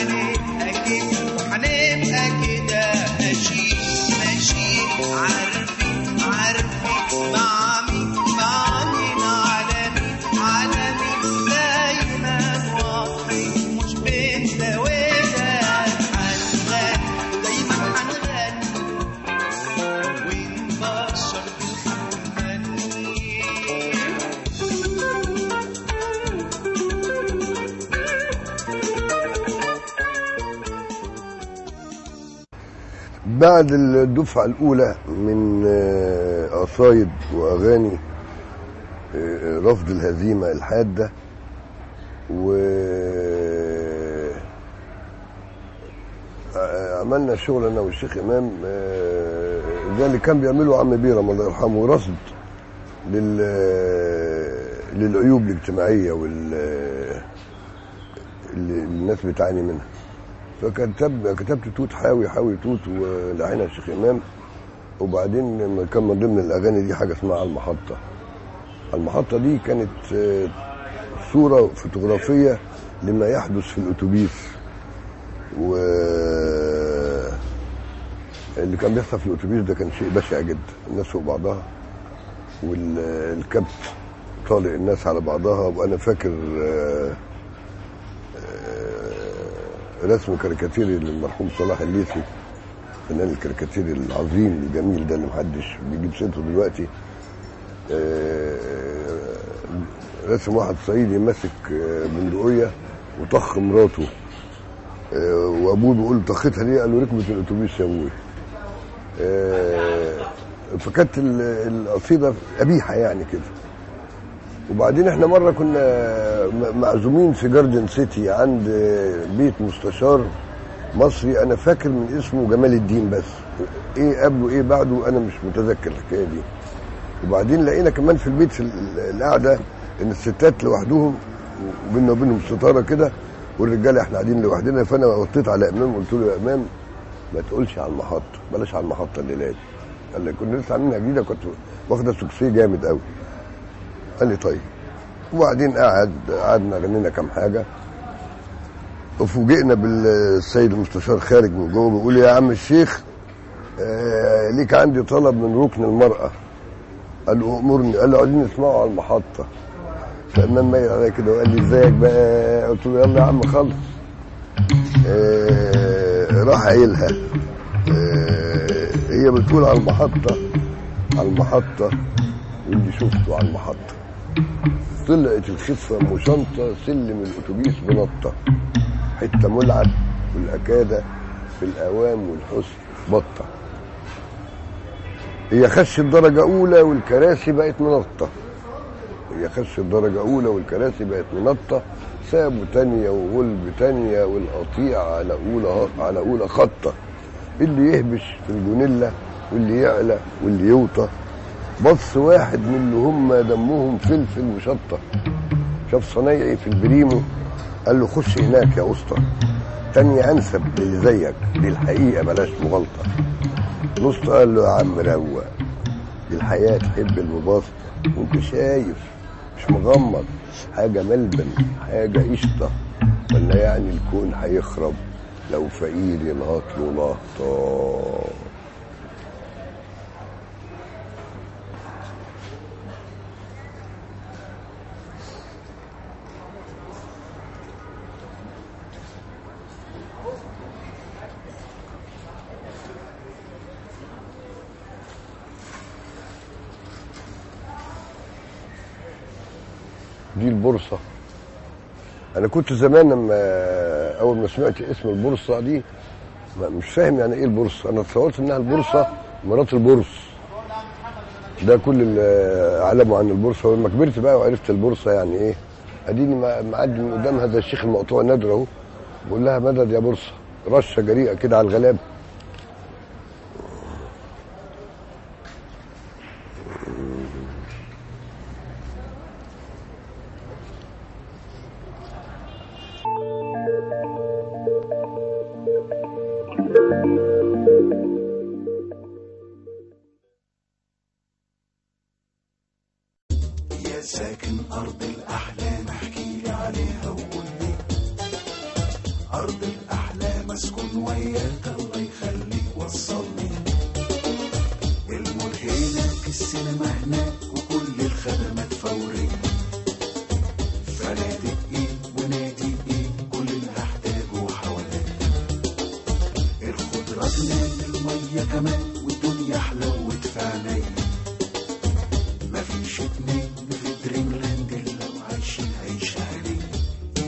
عليه أكيد هنبقى كده ماشيين عارفين مع مين على مين دايما واضحين مش بنساويها هنغني دايما ونبشر بعد الدفعة الأولى من قصايد وأغاني رفض الهزيمة الحادة وعملنا شغل أنا والشيخ إمام ده اللي كان بيعمله عم بيرم الله يرحمه، رصد للعيوب الاجتماعية اللي الناس بتعاني منها. فكتبت توت حاوي توت ولحنها الشيخ إمام. وبعدين كان من ضمن الأغاني دي حاجة اسمها على المحطة دي كانت صورة فوتوغرافية لما يحدث في الأتوبيس اللي كان بيحصل في الأتوبيس ده كان شيء بشع جدا، الناس فوق بعضها والكبت طالق الناس على بعضها. وأنا فاكر رسم كاريكاتيري للمرحوم صلاح الليثي، فنان الكاريكاتيري العظيم الجميل ده اللي محدش بيجيب سيرته دلوقتي. رسم واحد صعيدي ماسك بندقية وطخ مراته، وابوه بيقول له طختها ليه؟ قال له ركبت الاتوبيس يا ابوي. فكانت القصيدة قبيحة يعني كده. وبعدين احنا مره كنا معزومين في جاردن سيتي عند بيت مستشار مصري، انا فاكر من اسمه جمال الدين، بس ايه قبله ايه بعده انا مش متذكر الحكايه دي. وبعدين لقينا كمان في البيت في القعده ان الستات لوحدهم وبيننا وبينهم ستاره كده، والرجاله احنا قاعدين لوحدنا. فانا وطيت على امام قلت له يا امام ما تقولش على المحطه، بلاش على المحطه الليله دي. قال لي كنا لسه عاملينها جديده، كنت واخده سكسيه جامد قوي. قال لي طيب. وبعدين قعدنا غنينا كام حاجه، وفوجئنا بالسيد المستشار خارج من جوه بيقول يا عم الشيخ ليك عندي طلب من ركن المراه. قال له امرني. قال له عايزين نسمعه على المحطه. فامام ميل عليا كده وقال لي ازيك بقى؟ قلت له يلا يا عم خلص. راح قايلها هي بتقول على المحطه واللي شفته على المحطه. طلعت الخفه مشنطه سلم الاتوبيس بنطه، حته ملعب والاكاده في الاوام والحسن بطه. هي خش درجه اولى والكراسي بقت منطه. سابوا تانية وغلب تانية والقطيع على اولى خطه. اللي يهبش في الجونيلا واللي يعلى واللي يوطى. بص واحد من اللي هم دمهم فلفل وشطه، شاف صنايعي في البريمو قال له خش هناك يا اسطى. تانية انسب اللي زيك دي الحقيقه بلاش مغالطه. الاسطى قال له يا عم روق، دي الحياه تحب المباسطه، وانت شايف مش مغمض حاجه ملبن حاجه قشطه، ولا يعني الكون هيخرب لو فقير ينهط له نهضه. دي البورصة. أنا كنت زمان لما أول ما سمعت اسم البورصة دي مش فاهم يعني إيه البورصة. أنا تصورت إنها البورصة مرات البورص، ده كل اللي أعلمه عن البورصة. ولما كبرت بقى وعرفت البورصة يعني إيه، أديني معدي من قدام هذا الشيخ المقطوع نادر أهو بقول لها مدد يا بورصة، رشة جريئة كده على الغلاب. يا ساكن أرض الأحلام احكيلي عليها وقولي أرض الأحلام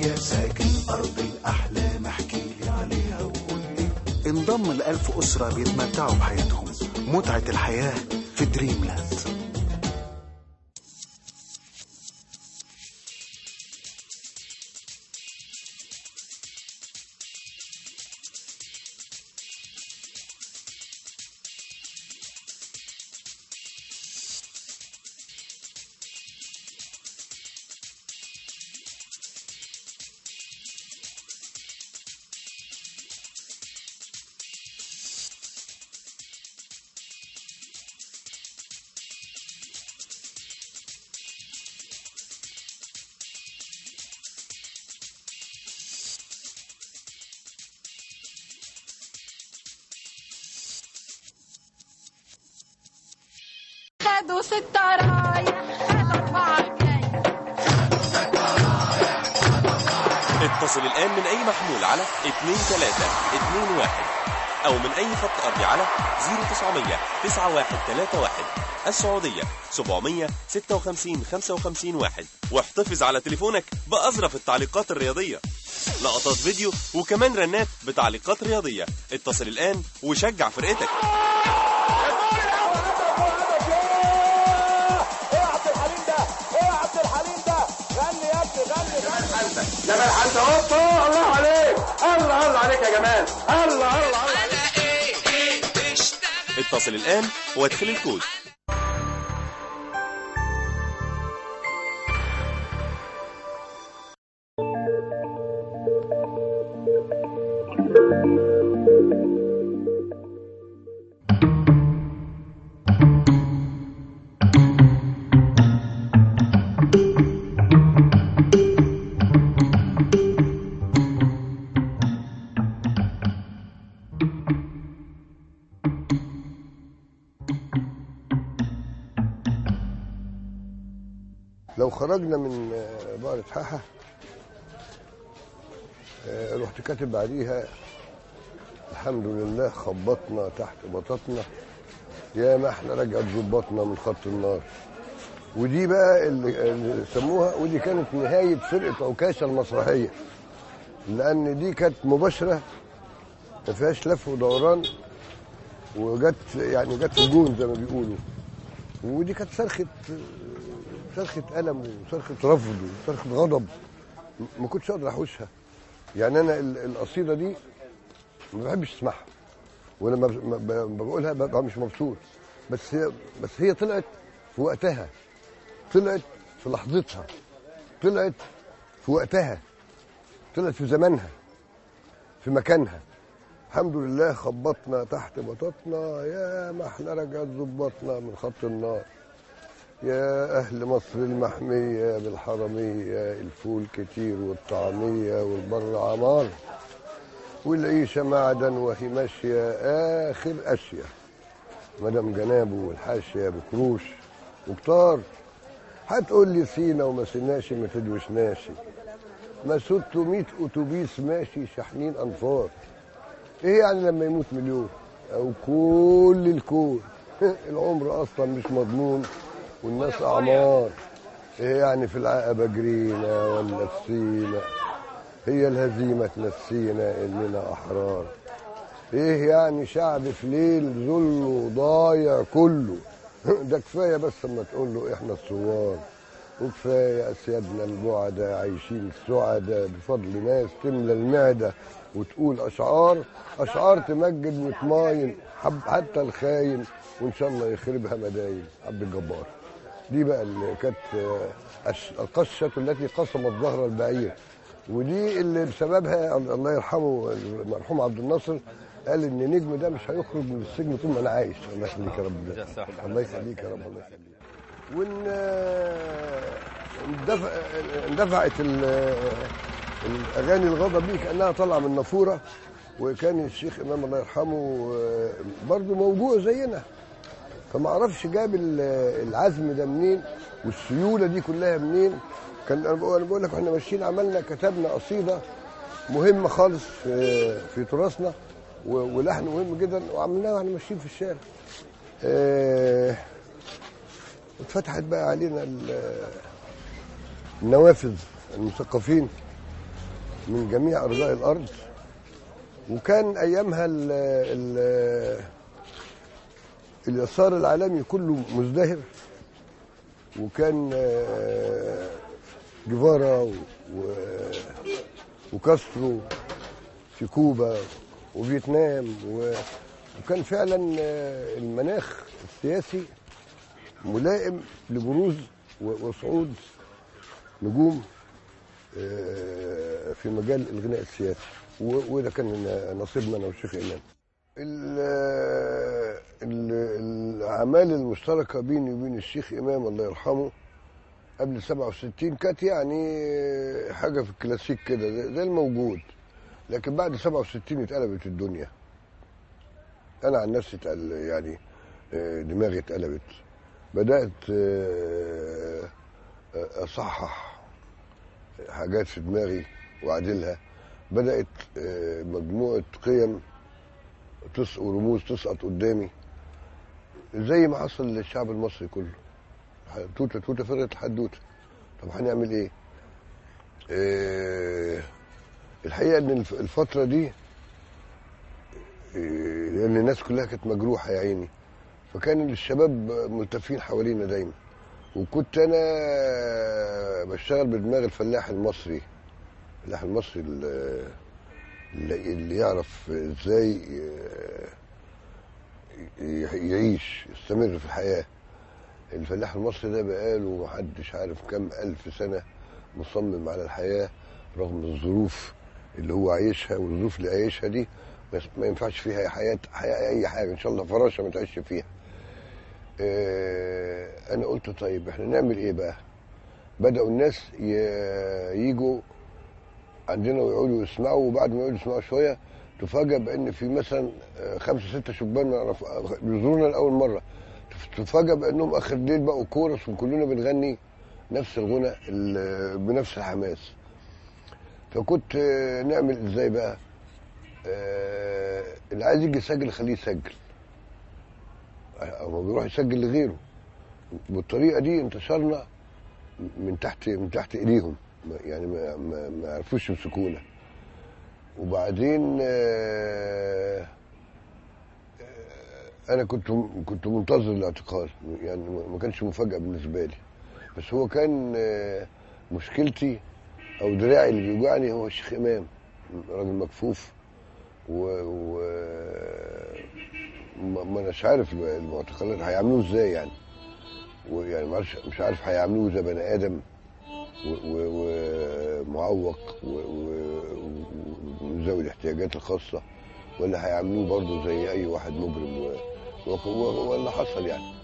يا ساكن أرض الأحلام احكيلي عليها وقولي. انضم ل1000 أسرة بيتمتعوا بحياتهم. متعة الحياة في دريم لاند. خدوا 6 رايح 4 جاي. اتصل الآن من أي محمول على 2321 أو من أي خط أرضي على 0900 9131. السعودية 756 55 1. واحتفظ على تليفونك بأظرف التعليقات الرياضية، لقطات فيديو وكمان رنات بتعليقات رياضية. اتصل الآن وشجع فرقتك. جمال حمزة هوبا. الله عليك، الله عليك يا جمال، الله عليك. اتصل الآن وادخل الكود. لو خرجنا من بقرة حاحة رحت كاتب بعديها الحمد لله خبطنا تحت بطاطنا يا ما احنا رجعت ظباطنا من خط النار. ودي بقى اللي سموها، ودي كانت نهاية فرقة عكاشة المسرحية، لأن دي كانت مباشرة ما فيهاش لف ودوران، وجت يعني جت في الجون زي ما بيقولوا. ودي كانت صرخة ألم وصرخة رفض وصرخة غضب ما كنتش أقدر أحوشها. يعني أنا القصيدة دي ما بحبش أسمعها، ولما بقولها ببقى مش مبسوط، بس هي طلعت في وقتها، طلعت في لحظتها، طلعت في وقتها، طلعت في زمانها، في مكانها. الحمد لله خبطنا تحت بطاطنا يا ما احنا رجعت ظباطنا من خط النار. يا أهل مصر المحمية بالحرمية، الفول كتير والطعمية والبر عمار، والعيشة معدن وهي ماشية آخر أشياء. مدام جنابه والحاشية بكروش وكتار. هتقول لي سينا وما سيناش ما تدوشناش، ما 600 أتوبيس ماشي شاحنين أنفار. إيه يعني لما يموت مليون أو كل الكون؟ العمر أصلا مش مضمون والناس أعمار. إيه يعني في العقبة جرينا ولا في سينا؟ هي الهزيمة تنسينا إننا أحرار. إيه يعني شعب في ليل ذله ضايع كله؟ ده كفاية بس أما تقول له إحنا الثوار. وكفاية أسيادنا البعدة عايشين سعداء بفضل ناس تملى المعدة وتقول أشعار تمجد وتماين حتى الخاين، وإن شاء الله يخربها مداين. عبد الجبار. دي بقى اللي كانت القشة التي قسمت ظهر البعير، ودي اللي بسببها الله يرحمه المرحوم عبد الناصر قال ان النجم ده مش هيخرج من السجن طول ما انا عايش. الله يخليك يا رب، الله يخليك يا رب، الله يخليك. وان اندفعت الاغاني الغضب دي كانها طالعه من نافوره، وكان الشيخ امام الله يرحمه برضه موجوع زينا، فما اعرفش جاب العزم ده منين والسيوله دي كلها منين. كان انا بقول لك احنا ماشيين عملنا كتبنا قصيده مهمه خالص في تراثنا ولحن مهم جدا، وعملناها واحنا ماشيين في الشارع. اتفتحت بقى علينا النوافذ، المثقفين من جميع أرجاء الأرض. وكان أيامها اليسار العالمي كله مزدهر، وكان جيفارا وكاسترو في كوبا وفيتنام، وكان فعلا المناخ السياسي ملائم لبروز وصعود نجوم في مجال الغناء السياسي، وده كان نصيبنا انا والشيخ امام. الاعمال المشتركه بيني وبين الشيخ امام الله يرحمه قبل 67 كانت يعني حاجه في الكلاسيك كده زي الموجود، لكن بعد 67 اتقلبت الدنيا. انا عن نفسي يعني دماغي اتقلبت، بدات اصحح حاجات في دماغي واعدلها، بدات مجموعه قيم ورموز تسقط قدامي زي ما حصل للشعب المصري كله. توته توته فرقت الحدوته. طب هنعمل ايه؟ الحقيقه ان الفتره دي لان الناس كلها كانت مجروحه يا عيني، فكان الشباب ملتفين حوالينا دايما، وكنت انا بشتغل بدماغ الفلاح المصري، الفلاح المصري اللي يعرف ازاي يعيش يستمر في الحياه. الفلاح المصري ده بقاله محدش عارف كم ألف سنه مصمم على الحياه رغم الظروف اللي هو عايشها، والظروف اللي عايشها دي ما ينفعش فيها حياه اي حاجه، ان شاء الله فراشه ما تعيش فيها. انا قلت طيب احنا نعمل ايه بقى؟ بدأوا الناس يجوا عندنا ويقعدوا يسمعوا، وبعد ما يقعدوا يسمعوا شويه تفاجأ بان في مثلا 5 6 شبان بيزورونا لاول مره، تفاجأ بانهم اخر الليل بقوا كورس وكلنا بنغني نفس الغنى بنفس الحماس. فكنت نعمل ازاي بقى؟ اللي عايز يجي يسجل خليه يسجل، هو بيروح يسجل لغيره. بالطريقه دي انتشرنا من تحت ايديهم، يعني ما عرفوش يمسكونا. وبعدين انا كنت منتظر الاعتقال، يعني ما كانش مفاجاه بالنسبه لي، بس هو كان مشكلتي او دراعي اللي بيوجعني هو الشيخ امام، راجل مكفوف ما اناش عارف المعتقلات هيعملوه ازاي يعني، ويعني مش عارف هيعملوه زي بني ادم ومعوق وذوي الاحتياجات الخاصه، ولا هيعملوه برضه زي اي واحد مجرم، ولا حصل يعني.